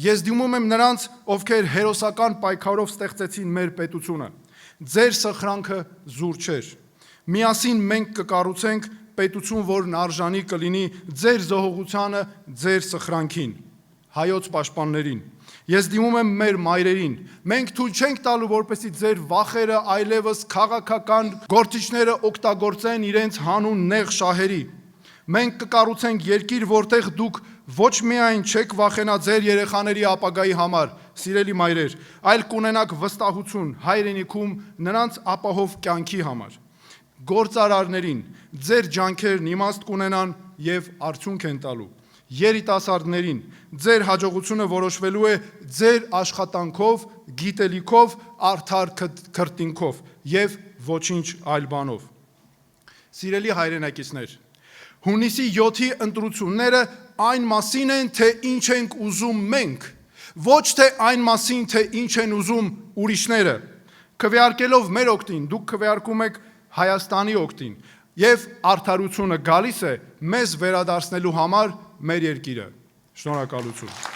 Ես դիմում եմ նրանց, ովքեր հերոսական պայքարով ստեղծեցին մեր պետությունը։ Ձեր սխրանքը զուր չէր։ Միասին մենք կկառուցենք պետություն, որն արժանի կլինի ձեր զոհողությանը, ձեր սխրանքին։ Հայոց պաշտպաններին։ Ես դիմում եմ մեր մայրերին։ Մենք թույլ չենք տալու, որպեսզի ձեր վախերը այլևս քաղաքական գործիչները օգտագործեն իրենց հանուն նեղ շահերի։ Մենք կկառուցենք երկիր, որտեղ դուք ոչ միայն չեք վախենա ձեր երեխաների ապագայի համար, սիրելի մայրեր, այլ կունենաք վստահություն հայրենիքում նրանց ապահով կյանքի համար։ Գործարարներին ձեր ջանքերն իմաստ կունենան եւ արդյունք են տալու։ Երիտասարդներին ձեր հաջողությունը որոշվելու է ձեր աշխատանքով, գիտելիքով, արդար քրտինքով եւ ոչինչ այլ բանով։ Սիրելի հայրենակիցներ, հունիսի 7-ի ընտրությունները այն մասին են, թե ինչ ենք ուզում մենք, ոչ թե այն մասին, թե ինչ են ուզում ուրիշները։ Քվեարկելով մեր օգտին, դուք քվեարկում եք Հայաստանի օգտին, եւ արդարությունը գալիս է մեզ վերադարձնելու համար մեր երկիրը։ Շնորհակալություն։